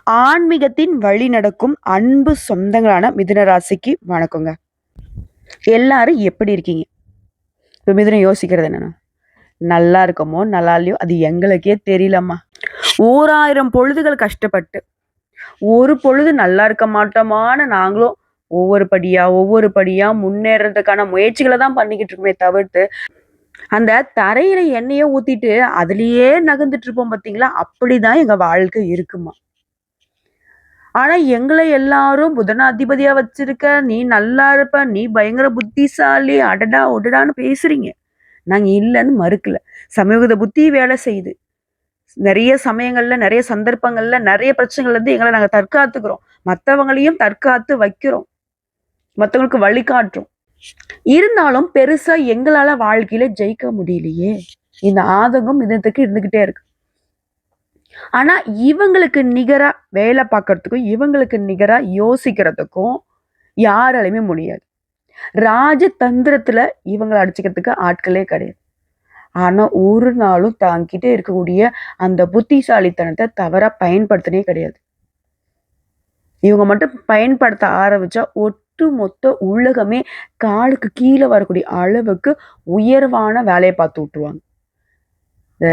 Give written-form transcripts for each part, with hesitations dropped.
ஆன்மீகத்தின் வழி நடக்கும் அன்பு சொந்தங்களான மிதுன ராசிக்கு வணக்கங்க. எல்லாரும் எப்படி இருக்கீங்க? இப்போ மிதுனம் யோசிக்கிறது என்னன்னா, நல்லா இருக்கமோ நல்லா இல்லையோ அது எங்களுக்கே தெரியலம்மா. 1000 பொழுதுகள் கஷ்டப்பட்டு ஒரு பொழுது நல்லா இருக்க மாட்டோமான்னு நாங்களும் ஒவ்வொரு படியா முன்னேறதுக்கான முயற்சிகளை தான் பண்ணிக்கிட்டு இருக்கோமே தவிர்த்து, அந்த தரையில எண்ணெயை ஊத்திட்டு அதுலயே நகர்ந்துட்டு இருப்போம் பார்த்தீங்களா, அப்படிதான் எங்க வாழ்க்கை இருக்குமா. ஆனா எங்களை எல்லாரும் புதனாதிபதியா வச்சிருக்க, நீ நல்லா இருப்ப, நீ பயங்கர புத்திசாலி, அடடா ஒடடான்னு பேசுறீங்க. நாங்க இல்லன்னு மறுக்கல. சமயோகித புத்தி வேலை செய்யுது. நெறைய சமயங்கள்ல, நெறைய சந்தர்ப்பங்கள்ல, நெறைய பிரச்சனைகள்லேருந்து எங்கள நாங்க தற்காத்துக்கிறோம். மத்தவங்களையும் தற்காத்து வைக்கிறோம். மத்தவங்களுக்கு வழிகாட்டுறோம். இருந்தாலும் பெருசா எங்களால வாழ்க்கையில ஜெயிக்க முடியலையே. இந்த ஆதங்கம் இதயத்துக்கு இருந்துகிட்டே இருக்கு. ஆனா இவங்களுக்கு நிகரா வேலை பார்க்கறதுக்கும், இவங்களுக்கு நிகரா யோசிக்கிறதுக்கும் யாராலையுமே முடியாது. ராஜதந்திரத்துல இவங்கள அடிச்சுக்கிறதுக்கு ஆட்களே கிடையாது. ஆனா ஒரு நாளும் தாங்கிட்டே இருக்கக்கூடிய அந்த புத்திசாலித்தனத்தை தவறா பயன்படுத்தினே கிடையாது. இவங்க மட்டும் பயன்படுத்த ஆரம்பிச்சா ஒட்டுமொத்த உலகமே காலுக்கு கீழே வரக்கூடிய அளவுக்கு உயர்வான வேலையை பார்த்து விட்டுருவாங்க. இந்த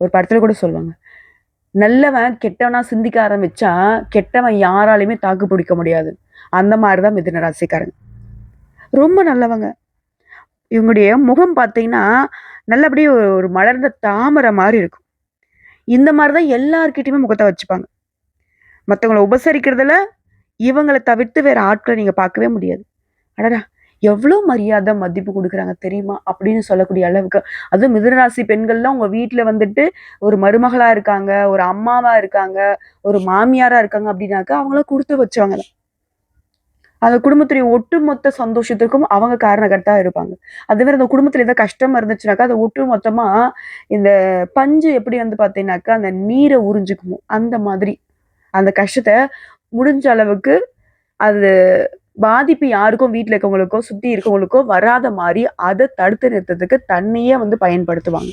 ஒரு படத்துல கூட சொல்லுவாங்க, நல்லவன் கெட்டவனா சிந்திக்க ஆரம்பிச்சா கெட்டவன் யாராலையுமே தாக்கு பிடிக்க முடியாது. அந்த மாதிரிதான் மிதுன ராசிக்காரங்க. ரொம்ப நல்லவங்க. இவங்களுடைய முகம் பார்த்தீங்கன்னா நல்லபடியே ஒரு மலர்ந்த தாமரை மாதிரி இருக்கும். இந்த மாதிரிதான் எல்லார்கிட்டயுமே முகத்தை வச்சுப்பாங்க. மற்றவங்களை உபசரிக்கிறதுல இவங்களை தவிர்த்து வேற ஆட்களை நீங்க பார்க்கவே முடியாது. அடடா, எவ்வளோ மரியாதை மதிப்பு கொடுக்குறாங்க தெரியுமா அப்படின்னு சொல்லக்கூடிய அளவுக்கு. அதுவும் மிதுனராசி பெண்கள்லாம் உங்க வீட்டுல வந்துட்டு ஒரு மருமகளா இருக்காங்க, ஒரு அம்மாவா இருக்காங்க, ஒரு மாமியாரா இருக்காங்க அப்படின்னாக்கா அவங்கள கொடுத்து வச்சவங்க தான். அந்த குடும்பத்துடைய ஒட்டுமொத்த சந்தோஷத்துக்கும் அவங்க காரணகர்த்தா இருப்பாங்க. அதே மாதிரி அந்த குடும்பத்துல ஏதாவது கஷ்டம் இருந்துச்சுனாக்கா அதை ஒட்டு மொத்தமா இந்த பஞ்சு எப்படி வந்து பார்த்தீங்கன்னாக்கா அந்த நீரை உறிஞ்சுக்குமோ அந்த மாதிரி அந்த கஷ்டத்தை முடிஞ்ச அளவுக்கு அது பாதிப்பு யாருக்கும் வீட்ல இருக்கவங்களுக்கோ சுத்தி இருக்கவங்களுக்கோ வராத மாதிரி அதை தடுத்து நிறுத்தத்துக்கு தன்னையே வந்து பயன்படுத்துவாங்க.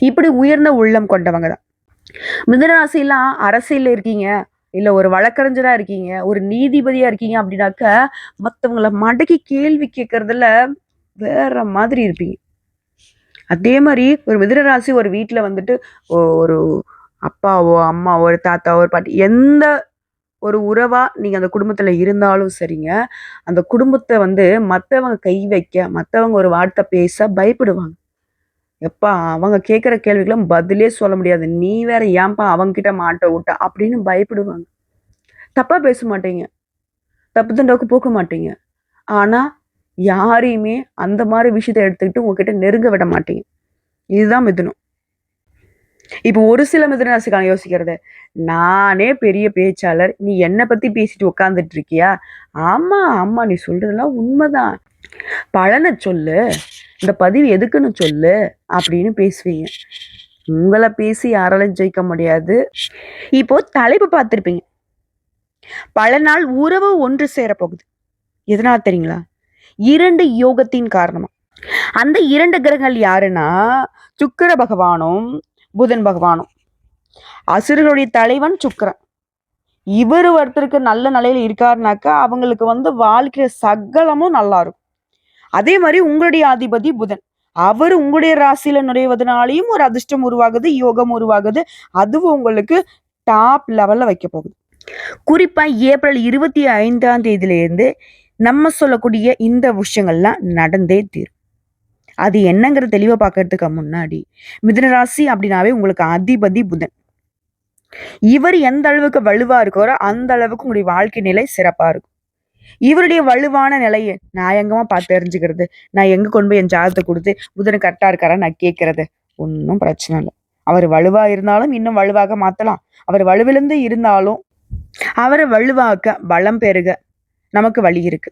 இப்படி உயர்ந்த உள்ளம் கொண்டவங்க தான். மிதுனராசிலாம் அரசியல்ல இருக்கீங்க, இல்ல ஒரு வழக்கறிஞரா இருக்கீங்க, ஒரு நீதிபதியா இருக்கீங்க அப்படின்னாக்க மத்தவங்கள மடக்கி கேள்வி கேட்கறதுல வேற மாதிரி இருப்பீங்க. அதே மாதிரி ஒரு மிதுனராசி ஒரு வீட்ல வந்துட்டு ஒரு அப்பாவோ, அம்மாவோ, ஒரு தாத்தாவோ, ஒரு பாட்டி எந்த ஒரு உறவா நீங்க அந்த குடும்பத்துல இருந்தாலும் சரிங்க, அந்த குடும்பத்த வந்து மத்தவங்க கை வைக்க, மத்தவங்க ஒரு வார்த்தை பேச பயப்படுவாங்க. எப்பா அவங்க கேட்கிற கேள்விக்கெல்லாம் பதிலே சொல்ல முடியாது. நீ வேற ஏன்பா அவங்கிட்ட மாட்ட விட்ட அப்படின்னு பயப்படுவாங்க. தப்பா பேச மாட்டீங்க. தப்பு தண்டாவுக்கு போக மாட்டீங்க. ஆனா யாரையுமே அந்த மாதிரி விஷயத்த எடுத்துக்கிட்டு உங்ககிட்ட நெருங்க விட மாட்டீங்க. இதுதான் மிதுனம். இப்போ ஒரு சில மிதுன ராசிக்காரங்க யோசிக்கிறது, நானே பெரிய பேச்சாளர், நீ என்ன பத்தி பேசிட்டு உட்கார்ந்துட்டு இருக்கியா? ஆமா ஆமா, நீ சொல்றதெல்லாம் உண்மைதான், பலனை சொல்லு, இந்த பதிவு எதுக்குன்னு சொல்லு அப்படின்னு பேசுவீங்க. உங்களை பேசி யாராலும் ஜெயிக்க முடியாது. இப்போ தலைப்பு பார்த்திருப்பீங்க, பல நாள் உறவு ஒன்று சேர போகுது. எதனால தெரியுங்களா? 2 யோகத்தின் காரணமா. அந்த 2 கிரகங்கள் யாருன்னா சுக்கிர பகவானும் புதன் பகவானும். அசுரர்களுடைய தலைவன் சுக்கிரன். இவர் ஒருத்தருக்கு நல்ல நிலையில இருக்காருனாக்கா அவங்களுக்கு வந்து வாழ்க்கைய சகலமும் நல்லா இருக்கும். அதே மாதிரி உங்களுடைய அதிபதி புதன், அவர் உங்களுடைய ராசியில நுழைவதனாலையும் ஒரு அதிர்ஷ்டம் உருவாகுது, யோகம் உருவாகுது. அதுவும் உங்களுக்கு டாப் லெவல்ல வைக்க போகுது. குறிப்பா ஏப்ரல் 25ஆம் தேதியிலிருந்து நம்ம சொல்லக்கூடிய இந்த விஷயங்கள்லாம் நடந்தே தீரும். அது என்னங்கிறது தெளிவா பார்க்கறதுக்கு முன்னாடி, மிதுன ராசி அப்படின்னாவே உங்களுக்கு அதிபதி புதன். இவர் எந்த அளவுக்கு வலுவா இருக்காரோ அந்த அளவுக்கு உங்களுடைய வாழ்க்கை நிலை சிறப்பா இருக்கும். இவருடைய வலுவான நிலையை நான் எங்கமா பார்த்து தெரிஞ்சுக்கிறது? நான் எங்க கொண்டு போய் என் ஜாதகத்தை கொடுத்து புதன் கரெக்டா இருக்காரா நான் கேட்கறது? ஒன்றும் பிரச்சனை இல்லை. அவர் வலுவா இருந்தாலும் இன்னும் வலுவாக மாத்தலாம். அவர் வலுவிழந்து இருந்தாலும் அவரை வலுவாக்க பலம் பெருக நமக்கு வழி இருக்கு.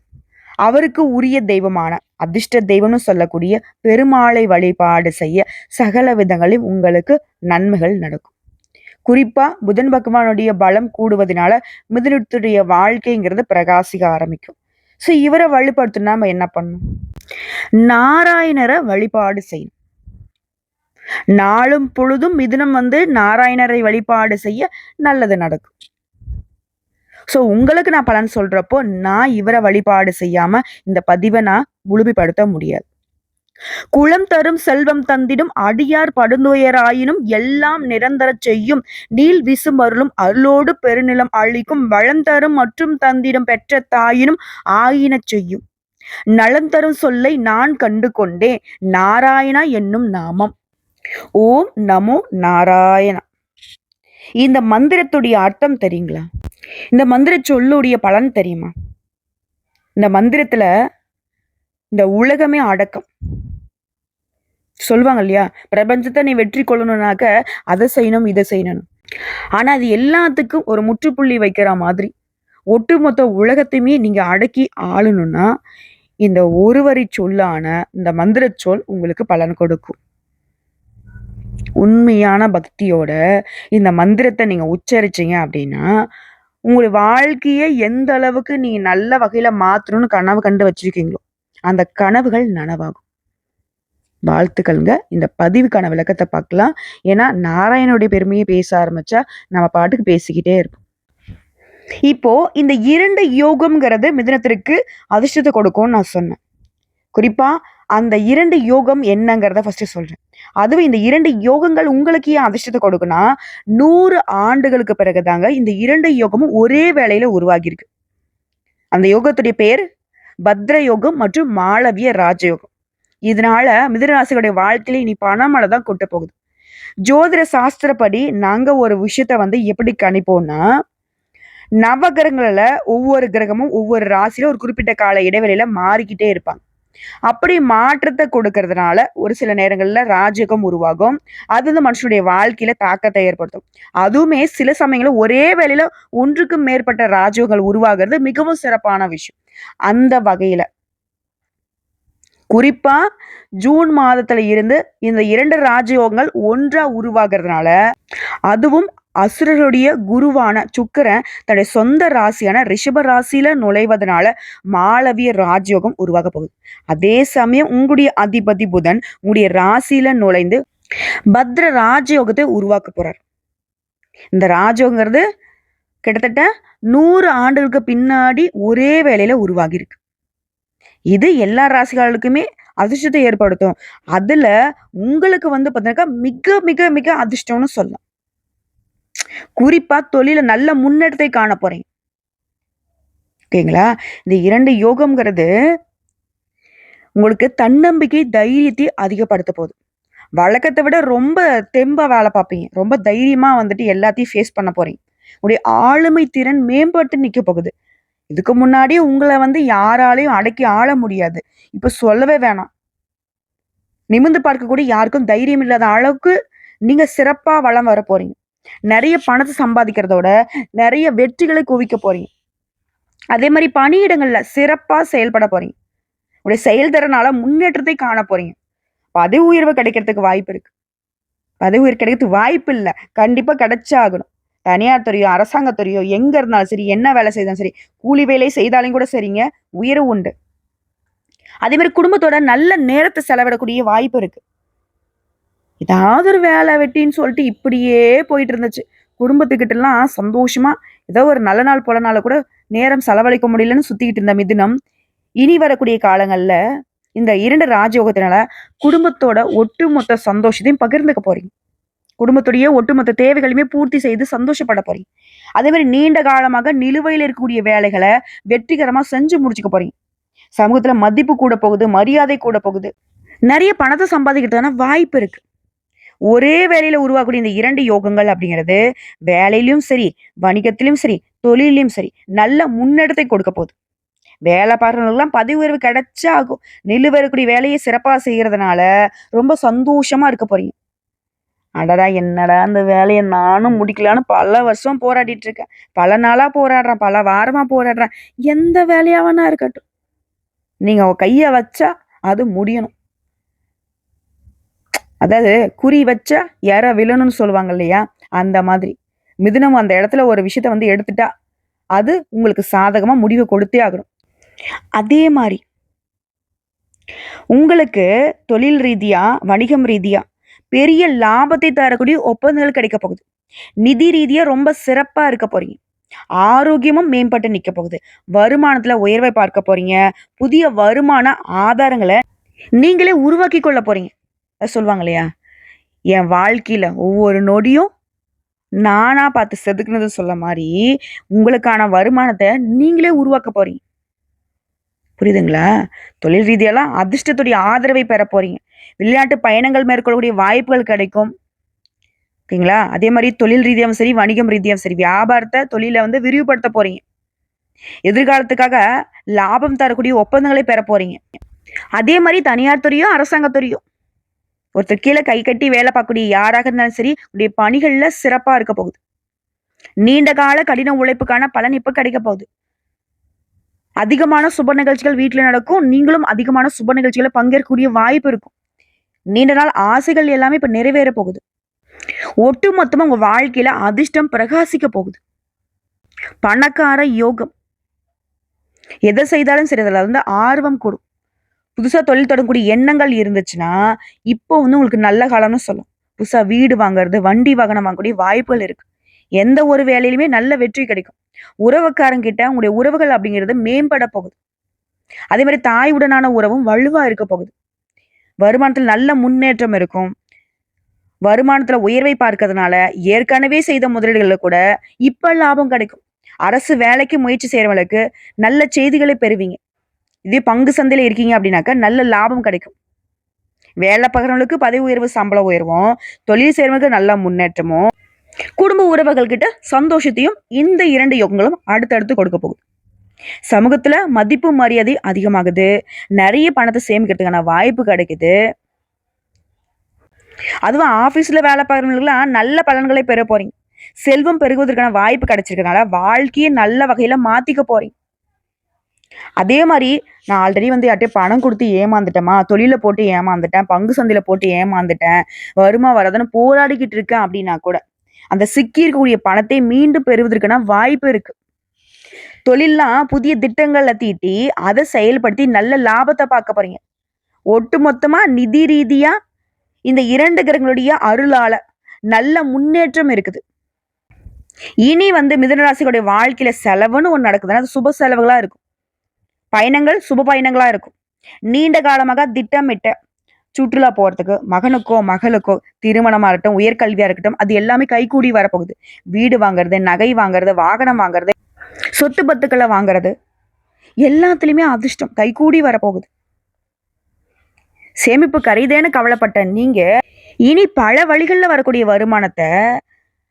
அவருக்கு உரிய தெய்வமான அதிர்ஷ்ட தெய்வம்னு சொல்லக்கூடிய பெருமாளை வழிபாடு செய்ய சகல விதங்களிலும் உங்களுக்கு நன்மைகள் நடக்கும். குறிப்பா புதன் பகவானுடைய பலம் கூடுவதனால மிதுனத்துடைய வாழ்க்கைங்கிறது பிரகாசிக்க ஆரம்பிக்கும். ஸோ இவரை வழிபடுத்தணும், நம்ம என்ன பண்ணணும்? நாராயணரை வழிபாடு செய்யணும். நாளும் பொழுதும் மிதுனம் நாராயணரை வழிபாடு செய்ய நல்லது நடக்கும். ஸோ உங்களுக்கு நான் பலன் சொல்றப்போ நான் இவரை வழிபாடு செய்யாம இந்த பதிவை நான் முழுமைப்படுத்த முடியாது. குளம் தரும் செல்வம் தந்திடும் அடியார் படுந்துயராயினும் எல்லாம் நிரந்தர செய்யும் நீள் விசும் அருளும் அருளோடு பெருநிலம் அழிக்கும் வளம் தரும் மற்றும் தந்திடும் பெற்ற தாயினும் ஆயின செய்யும் நலம் தரும் சொல்லை நான் கண்டு கொண்டே நாராயணா என்னும் நாமம். ஓம் நமோ நாராயணா. இந்த மந்திரத்துடைய அர்த்தம் தெரியுங்களா? இந்த மந்திர சொல்லுடைய பலன் தெரியுமா? இந்த மந்திரத்துல இந்த உலகமே அடக்கம் சொல்லுவாங்க இல்லையா? பிரபஞ்சத்தை நீ வெற்றி கொள்ளணும்னாக்க அதை செய்யணும் இதை செய்யணும். ஆனா அது எல்லாத்துக்கும் ஒரு முற்றுப்புள்ளி வைக்கிற மாதிரி ஒட்டுமொத்த உலகத்தையுமே நீங்க அடக்கி ஆளணும்னா இந்த ஒரு வரி சொல்லான இந்த மந்திர சொல் உங்களுக்கு பலன் கொடுக்கும். உண்மையான பக்தியோட இந்த மந்திரத்தை நீங்க உச்சரிச்சீங்க அப்படின்னா உங்களுடைய வாழ்க்கையை எந்த அளவுக்கு நீங்க நல்ல வகையில மாத்தணும்னு கனவு கண்டு வச்சிருக்கீங்களோ அந்த கனவுகள் நனவாகும். வாழ்த்துக்கள்ங்க. இந்த பதிவுக்கான விளக்கத்தை பார்க்கலாம். ஏன்னா நாராயணனுடைய பெருமையை பேச ஆரம்பிச்சா நம்ம பாட்டுக்கு பேசிக்கிட்டே இருப்போம். இப்போ இந்த 2 யோகம்ங்கிறது மிதுனத்திற்கு அதிர்ஷ்டத்தை கொடுக்கும்னு நான் சொன்னேன். குறிப்பா அந்த 2 யோகம் என்னங்கிறத ஃபர்ஸ்ட் சொல்றேன். அதுவும் இந்த 2 யோகங்கள் உங்களுக்கு ஏன் அதிர்ஷ்டத்தை கொடுக்குன்னா 100 ஆண்டுகளுக்கு பிறகுதாங்க இந்த 2 யோகமும் ஒரே வேளையில உருவாகியிருக்கு. அந்த யோகத்துடைய பேர் பத்ர யோகம் மற்றும் மாளவிய ராஜயோகம். இதனால மிதுனராசிகளுடைய வாழ்க்கையில இனி பணமழை தான் கொட்ட போகுது. ஜோதிட சாஸ்திரப்படி நாங்க ஒரு விஷயத்த எப்படி கணிப்போம்னா நவகிரகங்கள்ல ஒவ்வொரு கிரகமும் ஒவ்வொரு ராசியில ஒரு குறிப்பிட்ட கால இடைவெளியில மாறிக்கிட்டே இருப்பாங்க. அப்படி மாற்றத்தை கொடுக்கறதுனால ஒரு சில நேரங்கள்ல ராஜயோகம் உருவாகும். அது மனுஷனுடைய வாழ்க்கையில தாக்கத்தை ஏற்படுத்தும். அதுவுமே சில சமயங்கள்ல ஒரே வேளையில ஒன்றுக்கும் மேற்பட்ட ராஜயோகங்கள் உருவாகிறது மிகவும் சிறப்பான விஷயம். அந்த வகையில குறிப்பா ஜூன் மாதத்துல இருந்து இந்த 2 ராஜயோகங்கள் ஒன்றா உருவாகிறதுனால அதுவும் அசுரருடைய குருவான சுக்கிரன் தன்னுடைய சொந்த ராசியான ரிஷப ராசியில நுழைவதனால மாளவிய ராஜயோகம் உருவாக போகுது. அதே சமயம் உங்களுடைய அதிபதி புதன் உங்களுடைய ராசியில நுழைந்து பத்ர ராஜயோகத்தை உருவாக்க போறார். இந்த ராஜயோகங்கிறது கிட்டத்தட்ட 100 ஆண்டுகளுக்கு பின்னாடி ஒரே வேளையில உருவாகி இருக்கு. இது எல்லா ராசிகளுக்குமே அதிர்ஷ்டத்தை ஏற்படுத்தும். அதுல உங்களுக்கு பாத்தீங்கன்னா மிக மிக மிக அதிர்ஷ்டம்னு சொல்லலாம். குறிப்பா தொழில நல்ல முன்னேற்றத்தை காண போறீங்க. ஓகேங்களா? இந்த 2 யோகம்ங்கிறது உங்களுக்கு தன்னம்பிக்கை தைரியத்தை அதிகப்படுத்த போகுது. வழக்கத்தை விட ரொம்ப தெம்பா வேலை பார்ப்பீங்க. ரொம்ப தைரியமா எல்லாத்தையும் ஃபேஸ் பண்ண போறீங்க. உங்களுடைய ஆளுமை திறன் மேம்பட்டு நிக்க போகுது. இதுக்கு முன்னாடி உங்களை யாராலையும் அடக்கி ஆள முடியாது. இப்ப சொல்லவே வேணாம். நிமிர்ந்து பார்க்கக்கூடிய யாருக்கும் தைரியம் இல்லாத அளவுக்கு நீங்க சிறப்பா வளம் வர போறீங்க. நிறைய பணத்தை சம்பாதிக்கிறதோட நிறைய வெற்றிகளை குவிக்க போறீங்க. அதே மாதிரி பணியிடங்கள்ல சிறப்பா செயல்பட போறீங்க. உங்களுடைய செயல்திறனால முன்னேற்றத்தை காண போறீங்க. பதவி உயர்வு கிடைக்கிறதுக்கு வாய்ப்பு இருக்கு. பதவி உயர்வு கிடைக்கிறதுக்கு வாய்ப்பு இல்லை, கண்டிப்பா கிடைச்சாகணும். தனியார் துறையோ அரசாங்க துறையோ எங்க இருந்தாலும் சரி, என்ன வேலை செய்தாலும் சரி, கூலி வேலை செய்தாலும் கூட சரிங்க, உயர்வு உண்டு. அதே மாதிரி குடும்பத்தோட நல்ல நேரத்தை செலவிடக்கூடிய வாய்ப்பு இருக்கு. ஏதாவது ஒரு வேலை வெட்டின்னு சொல்லிட்டு இப்படியே போயிட்டு இருந்துச்சு. குடும்பத்துக்கிட்ட எல்லாம் சந்தோஷமா ஏதோ ஒரு நல்ல நாள் போல நாள கூட நேரம் செலவழிக்க முடியலன்னு சுத்திக்கிட்டு இருந்த மிதுனம் இனி வரக்கூடிய காலங்கள்ல இந்த 2 ராஜயோகத்தினால குடும்பத்தோட ஒட்டுமொத்த சந்தோஷத்தையும் பகிர்ந்துக்க போறீங்க. குடும்பத்துடைய ஒட்டுமொத்த தேவைகளையுமே பூர்த்தி செய்து சந்தோஷப்பட போறீங்க. அதே மாதிரி நீண்ட காலமாக நிலுவையில் இருக்கக்கூடிய வேலைகளை வெற்றிகரமா செஞ்சு முடிச்சுக்க போறீங்க. சமூகத்துல மதிப்பு கூட போகுது, மரியாதை கூட போகுது. நிறைய பணத்தை சம்பாதிக்கிறதுக்கான வாய்ப்பு இருக்கு. ஒரே வேலையில உருவாகக்கூடிய இந்த 2 யோகங்கள் அப்படிங்கிறது வேலையிலும் சரி, வணிகத்திலும் சரி, தொழிலையும் சரி நல்ல முன்னேற்றத்தை கொடுக்க போகுது. வேலை பார்க்கறவங்களுக்குலாம் பதவி உயர்வு கிடைச்சா ஆகும். நிலுவைக்கூடிய வேலையை சிறப்பா செய்யறதுனால ரொம்ப சந்தோஷமா இருக்க போறீங்க. அடடா என்னடா அந்த வேலையை நானும் முடிக்கலான்னு பல வருஷம் போராடிட்டு இருக்கேன். பல நாளா போராடுறேன், பல வாரமா போராடுறேன். எந்த வேலையாவனா இருக்கட்டும், நீங்க கைய வச்சா அது முடியணும். அதாவது குறி வச்சா யார விழணும்னு சொல்லுவாங்க இல்லையா? அந்த மாதிரி மிதுனம் அந்த இடத்துல ஒரு விஷயத்த எடுத்துட்டா அது உங்களுக்கு சாதகமா முடிவு கொடுத்தே ஆகணும். அதே மாதிரி உங்களுக்கு தொழில் ரீதியா, வணிகம் ரீதியா பெரிய லாபத்தை தரக்கூடிய ஒப்பந்தங்கள் கிடைக்க போகுது. நிதி ரீதியா ரொம்ப சிறப்பா இருக்க போறீங்க. ஆரோக்கியமும் மேம்பட்டு நிக்க போகுது. வருமானத்துல உயர்வை பார்க்க போறீங்க. புதிய வருமான ஆதாரங்கள நீங்களே உருவாக்கிக் கொள்ள போறீங்க. சொல்லுவாங்க இல்லையா? என் வாழ்க்கையில ஒவ்வொரு நொடியும் நானா பார்த்து செதுக்குனது சொல்ல மாரி, உங்களுக்கான வருமானத்த நீங்களே உருவாக்க போறீங்க. புரியுதுங்களா? தொழில் ரீதியாலாம் அதிர்ஷ்டத்துடைய ஆதரவை பெற போறீங்க. வெளிநாட்டு பயணங்கள் மேற்கொள்ளக்கூடிய வாய்ப்புகள் கிடைக்கும். ஓகேங்களா? அதே மாரி தொழில் ரீதியாவும் சரி, வணிகம் ரீதியாவும் சரி, வியாபாரத்த தொழில விரிவுபடுத்த போறீங்க. எதிர்காலத்துக்காக லாபம் தரக்கூடிய ஒப்பந்தங்களை பெற போறீங்க. அதே மாரி தனியார் துறையோ, அரசாங்க துறையோ ஒருத்தர் கீழ கை கட்டி வேலை பார்க்கக்கூடிய யாராக இருந்தாலும் சரி, உங்களுடைய பணிகள்ல சிறப்பா இருக்க போகுது. நீண்ட கால கடின உழைப்புக்கான பலன் இப்ப கிடைக்க போகுது. அதிகமான சுப நிகழ்ச்சிகள் வீட்ல நடக்கும். நீங்களும் அதிகமான சுப நிகழ்ச்சிகள பங்கேற்கக்கூடிய வாய்ப்பு இருக்கும். நீண்ட நாள் ஆசைகள் எல்லாமே இப்ப நிறைவேற போகுது. ஒட்டுமொத்தமா உங்க வாழ்க்கையில அதிர்ஷ்டம் பிரகாசிக்க போகுது. பணக்கார யோகம். எத செய்தாலும் சரி, அதுல ஆர்வம் கூடும். புதுசா தொழில் தொடங்கக்கூடிய எண்ணங்கள் இருந்துச்சுன்னா, இப்போ உங்களுக்கு நல்ல காலம்னு சொல்லலாம். புதுசா வீடு வாங்குறது, வண்டி வாகனம் வாங்கக்கூடிய வாய்ப்புகள் இருக்கு. எந்த ஒரு வேலையிலுமே நல்ல வெற்றி கிடைக்கும். உறவுக்காரங்கிட்ட உங்களுடைய உறவுகள் அப்படிங்கிறது மேம்பட போகுது. அதே மாரி தாயுடனான உறவும் வலுவா இருக்க போகுது. வருமானத்துல நல்ல முன்னேற்றம் இருக்கும். வருமானத்துல உயர்வை பார்க்கறதுனால, ஏற்கனவே செய்த முதலீடுகள்ல கூட இப்ப லாபம் கிடைக்கும். அரசு வேலைக்கு முயற்சி செய்றவங்களுக்கு நல்ல செய்திகளை பெறுவீங்க. இதே பங்கு சந்தையில இருக்கீங்க அப்படின்னாக்கா, நல்ல லாபம் கிடைக்கும். வேலை பார்க்குறவங்களுக்கு பதவி உயர்வு, சம்பள உயர்வும், தொழில் செய்றவங்களுக்கு நல்ல முன்னேற்றமும், குடும்ப உறவுகள் கிட்ட சந்தோஷத்தையும் இந்த 2 யோகங்களும் அடுத்தடுத்து கொடுக்க போகுது. சமூகத்துல மதிப்பு, மரியாதை அதிகமாகுது. நெறைய பணத்த சேமிக்கிறதுக்கான வாய்ப்பு கிடைக்குது. அதுவும் ஆஃபீஸ்ல வேலை பார்க்குறவங்களுக்குலாம் நல்ல பலன்களை பெற போறீங்க. செல்வம் பெருகுவதற்கான வாய்ப்பு கிடைச்சிருக்கனால, வாழ்க்கைய நல்ல வகையில மாத்திக்க போறீங்க. அதே மாரி நான் ஆல்ரெடி யார்ட்டயோ பணம் குடுத்து ஏமாந்துட்டேன்மா, தொழில்ல போட்டு ஏமாந்துட்டேன், பங்கு சந்தையில போட்டு ஏமாந்துட்டேன், வருமா வராதுன்னு போராடிக்கிட்டு இருக்கேன் அப்டின்னா கூட, அந்த சிக்கி இருக்கக்கூடிய பணத்தை மீண்டும் பெறுவதற்கான வாய்ப்பு இருக்கு. தொழில்லாம் புதிய திட்டங்கள தீட்டி, அத செயல்படுத்தி நல்ல லாபத்த பார்க்க போறீங்க. ஒட்டுமொத்தமா நிதி ரீதியா இந்த 2 கிரகங்களுடைய அருளால நல்ல முன்னேற்றம் இருக்குது. இனி மிதுன ராசிகளுடைய வாழ்க்கையில செலவுன்னு ஒண்ணு நடக்குதுன்னா, அது சுப செலவுகளா இருக்கும். பயணங்கள் சுப பயணங்களா இருக்கும். நீண்ட காலமாக திட்டமிட்ட சுற்றுலா போறதுக்கு மகனுக்கோ, மகளுக்கோ திருமணமா இருக்கட்டும், உயர்கல்வியா இருக்கட்டும், அது எல்லாமே கைகூடி வரப்போகுது. வீடு வாங்குறது, நகை வாங்குறது, வாகனம் வாங்குறது, சொத்து பத்துக்கள வாங்குறது, எல்லாத்துலயுமே அதிர்ஷ்டம் கைகூடி வரப்போகுது. சேமிப்பு கரையுதேன்னு கவலைப்பட்ட நீங்க, இனி பல வழிகள்ல வரக்கூடிய வருமானத்த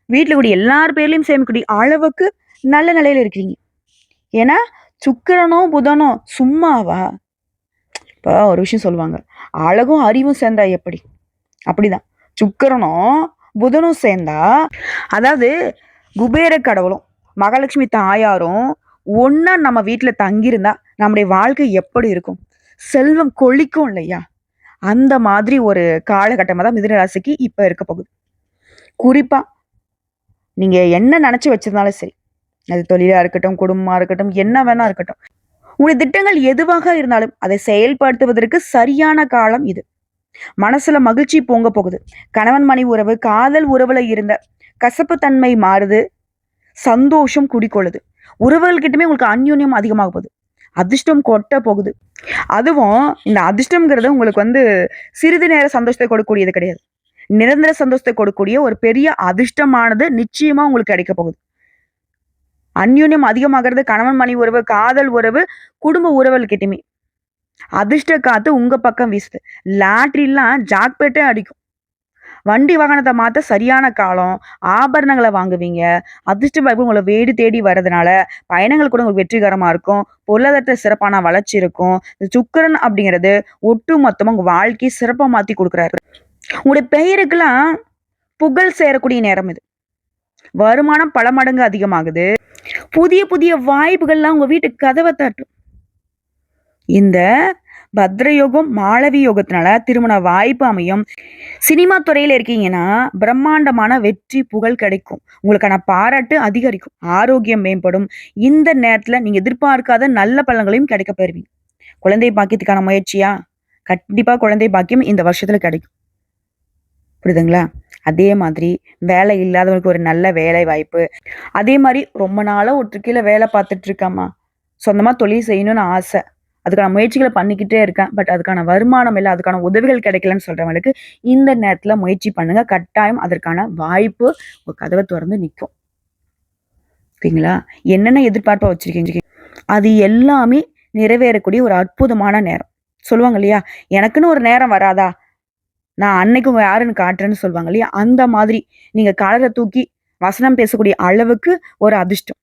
வீட்ல கூடிய எல்லார் பேர்லயும் சேமிக்கக்கூடிய அளவுக்கு நல்ல நிலையில இருக்கிறீங்க. ஏன்னா, சுக்கிரனும், புதனும் சும்மாவா? இப்ப ஒரு விஷயம் சொல்லுவாங்க. அழகும் அறிவும் சேர்ந்தா எப்படி? அப்படிதான். சுக்கிரனும், புதனும் சேர்ந்தா, அதாவது குபேர கடவுளும், மகாலட்சுமி தாயாரும் ஒண்ணா நம்ம வீட்ல தங்கியிருந்தா, நம்முடைய வாழ்க்கை எப்படி இருக்கும்? செல்வம் கொழிக்கும் இல்லையா? அந்த மாதிரி ஒரு காலகட்டமா தான் மிதுன ராசிக்கு இப்ப இருக்க போகுது. குறிப்பா நீங்க என்ன நெனச்சு வச்சிருந்தாலும் சரி, அது தொழிலா இருக்கட்டும், குடும்பமா இருக்கட்டும், என்ன வேணா இருக்கட்டும். உங்களுடைய திட்டங்கள் எதுவாக இருந்தாலும் அதை செயல்படுத்துவதற்கு சரியான காலம் இது. மனசுல மகிழ்ச்சி பொங்க போகுது. கணவன் மனைவி உறவு, காதல் உறவுல இருந்த கசப்பு தன்மை மாறுது. சந்தோஷம் குடிக்கொள்ளுது. உறவுகள்கிட்டயுமே உங்களுக்கு அந்யோன்யம் அதிகமாக போகுது. அதிர்ஷ்டம் கொட்ட போகுது. அதுவும் இந்த அதிர்ஷ்டம்ங்கிறது உங்களுக்கு சிறிது நேர சந்தோஷத்தை கொடுக்கக்கூடியது கிடையாது. நிரந்தர சந்தோஷத்தை கொடுக்கக்கூடிய ஒரு பெரிய அதிர்ஷ்டமானது நிச்சயமா உங்களுக்கு கிடைக்க போகுது. அந்யோன்யம் அதிகமாகிறது கணவன் மனைவி உறவு, காதல் உறவு, குடும்ப உறவுகள்கிட்டயுமே. அதிர்ஷ்ட காத்து உங்க பக்கம் வீசுது. லாட்டரிலாம் ஜாக்பேட்டே அடிக்கும். வண்டி வாகனத்த மாத்த சரியான காலம். ஆபரணங்கள வாங்குவீங்க. அதிர்ஷ்ட வாய்ப்பு உங்கள தேடி தேடி வர்றதுனால, பயணங்கள் கூட உங்களுக்கு வெற்றிகரமா இருக்கும். பொருளாதாரத்துல சிறப்பான வளர்ச்சி இருக்கும். இந்த சுக்கிரன் அப்படிங்கிறது ஒட்டு மொத்தமா உங்க வாழ்க்கைய சிறப்பா மாத்தி குடுக்குறாரு. உங்களுடைய பெயருக்கெல்லாம் புகழ் சேரக்கூடிய நேரம் இது. வருமானம் பல மடங்கு அதிகமாகுது. புதிய புதிய வாய்ப்புகள்லாம் உங்க வீட்டுக்கு கதவ தட்டும். இந்த பத்ர யோகம், மாளவி யோகத்தினால திருமண வாய்ப்பு அமையும். சினிமா துறையில இருக்கீங்கன்னா, பிரம்மாண்டமான வெற்றி, புகழ் கிடைக்கும். உங்களுக்கான பாராட்டு அதிகரிக்கும். ஆரோக்கியம் மேம்படும். இந்த நேரத்துல நீங்க எதிர்பார்க்காத நல்ல பலன்களையும் கிடைக்க பெறுவீங்க. குழந்தை பாக்கியத்துக்கான முயற்சியா? கண்டிப்பா குழந்தை பாக்கியம் இந்த வருஷத்துல கிடைக்கும். புரியுதுங்களா? அதே மாதிரி வேலை இல்லாதவங்களுக்கு ஒரு நல்ல வேலை வாய்ப்பு. அதே மாரி ரொம்ப நாளா ஒருத்தர் கீழ வேலை பார்த்துட்டு இருக்கேம்மா. சொந்தமா தொழில் செய்யணும்னு ஆசை. அதுக்கான முயற்சிகள பண்ணிக்கிட்டே இருக்கேன். பட் அதுக்கான வருமானம் இல்ல, அதுக்கான உதவிகள் கிடைக்கலன்னு சொல்றவங்களுக்கு, இந்த நேரத்துல முயற்சி பண்ணுங்க. கட்டாயம் அதற்கான வாய்ப்பு உங்க கதவ தொறந்து நிக்கும். ஓகேங்களா? என்னென்ன எதிர்பார்ப்பா வச்சிருக்கீங்க? அது எல்லாமே நிறைவேறக்கூடிய ஒரு அற்புதமான நேரம். சொல்லுவாங்க இல்லையா? எனக்குன்னு ஒரு நேரம் வராதா? நான் அன்னைக்கு யாருன்னு காட்டுறேன்னு சொல்லுவாங்க இல்லையா? அந்த மாதிரி நீங்க காலர தூக்கி வசனம் பேசக்கூடிய அளவுக்கு ஒரு அதிர்ஷ்டம்.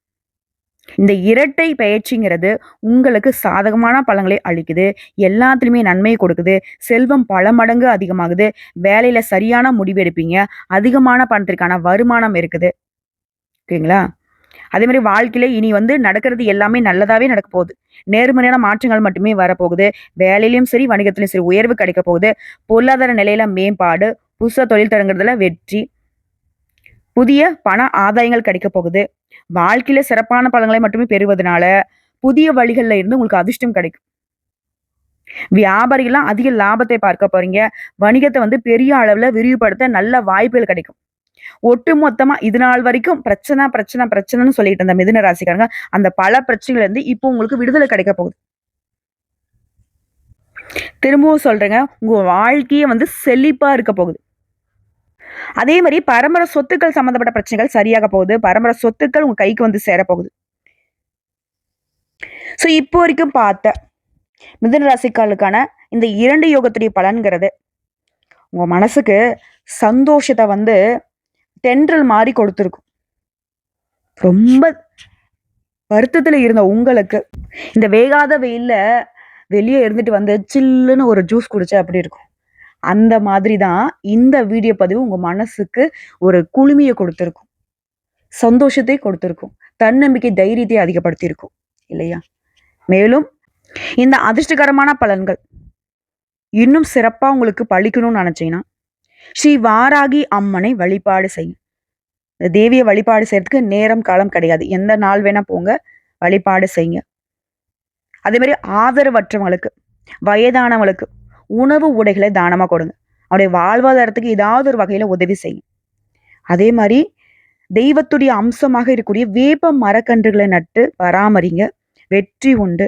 இந்த இரட்டை பயிற்சிங்கிறது உங்களுக்கு சாதகமான பலன்களை அளிக்குது. எல்லாத்துலயுமே நன்மைய கொடுக்குது. செல்வம் பல மடங்கு அதிகமாகுது. வேலையில சரியான முடிவு எடுப்பீங்க. அதிகமான பணத்திற்கான வருமானம் இருக்குது. ஓகேங்களா? அதே மாரி வாழ்க்கையில இனி நடக்கிறது எல்லாமே நல்லதாவே நடக்க போகுது. நேர்மறையான மாற்றங்கள் மட்டுமே வரப்போகுது. வேலையிலயும் சரி, வணிகத்திலயும் சரி உயர்வு கிடைக்க போகுது. பொருளாதார நிலையில மேம்பாடு, புதுசா தொழில் தொடங்குறதுல வெற்றி, புதிய பண ஆதாயங்கள் கிடைக்க போகுது. வாழ்க்கையில சிறப்பான பலன்களை மட்டுமே பெறுவதனால, புதிய வழிகள்ல இருந்து உங்களுக்கு அதிர்ஷ்டம் கிடைக்கும். வியாபாரிகள்லாம் அதிக லாபத்தை பார்க்க போறீங்க. வணிகத்த பெரிய அளவுல விரிவுபடுத்த நல்ல வாய்ப்புகள் கிடைக்கும். ஒட்டுமொத்தமா இது நாள் வரைக்கும் பிரச்சனை, பிரச்சனை, பிரச்சனைன்னு சொல்லிட்டு இருந்த மிதுன ராசிக்காரங்க, அந்த பல பிரச்சனைகள்ல இருந்து இப்போ உங்களுக்கு விடுதலை கிடைக்க போகுது. திரும்பவும் சொல்றேங்க, உங்க வாழ்க்கையே செழிப்பா இருக்க போகுது. அதே மாரி பரம்பரை சொத்துக்கள் சம்மந்தப்பட்ட பிரச்சனைகள் சரியாக போகுது. பரம்பரை சொத்துக்கள் உங்க கைக்கு சேரப்போகுது. ஸோ இப்போ வரைக்கும் பார்த்த மிதுன ராசிக்காரர்களுக்கான இந்த 2 யோகத்துடைய பலன்கிறது, உங்க மனசுக்கு சந்தோஷத்த தென்றல் மாரி கொடுத்திருக்கும். ரொம்ப வருத்தத்துல இருந்த உங்களுக்கு, இந்த வேகாத வெயில்ல வெளிய இருந்துட்டு சில்லுன்னு ஒரு ஜூஸ் குடிச்சா எப்படி இருக்கும்? அந்த மாதிரி தான் இந்த வீடியோ பதிவு உங்க மனசுக்கு ஒரு குளுமைய கொடுத்திருக்கும். சந்தோஷத்தை கொடுத்திருக்கும். தன்னம்பிக்கை, தைரியத்தை அதிகப்படுத்தியிருக்கும். இல்லையா? மேலும் இந்த அதிர்ஷ்டகரமான பலன்கள் இன்னும் சிறப்பா உங்களுக்கு பலிக்கணும்னு நினைச்சீங்கன்னா, ஸ்ரீ வாராகி அம்மனை வழிபாடு செய்யுங்க. இந்த தேவிய வழிபாடு செய்யறதுக்கு நேரம், காலம் கிடையாது. எந்த நாள் வேணா போங்க, வழிபாடு செய்யுங்க. அதே மாரி ஆதரவற்றவங்களுக்கு, வயதானவங்களுக்கு உணவு, உடைகளை தானமா கொடுங்க. அவருடைய வாழ்வாதாரத்துக்கு ஏதாவது ஒரு வகையில உதவி செய்யுங்க. அதே மாரி தெய்வத்துடைய அம்சமாக இருக்கக்கூடிய வேப்ப மரக்கன்றுகளை நட்டு பராமரிங்க. வெற்றி உண்டு.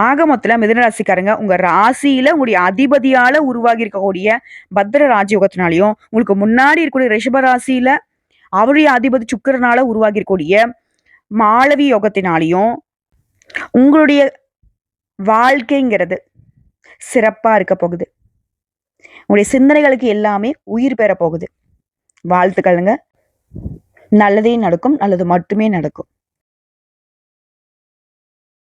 ஆக மொத்தத்துல மிதுன ராசிக்காரங்க, உங்க ராசியில உங்களுடைய அதிபதியால உருவாகி இருக்கக்கூடிய பத்ர ராஜயோகத்தினாலையும், உங்களுக்கு முன்னாடி இருக்கக்கூடிய ரிஷப ராசியில அவருடைய அதிபதி சுக்கிரனால உருவாகி இருக்கக்கூடிய மாளவி யோகத்தினாலையும், உங்களுடைய வாழ்க்கைங்கிறது சிறப்பா இருக்க போகுது. உங்களுடைய சிந்தனைகளுக்கு எல்லாமே உயிர் பெற போகுது. வாழ்த்துக்கள்ங்க. நல்லதே நடக்கும். நல்லது மட்டுமே நடக்கும்.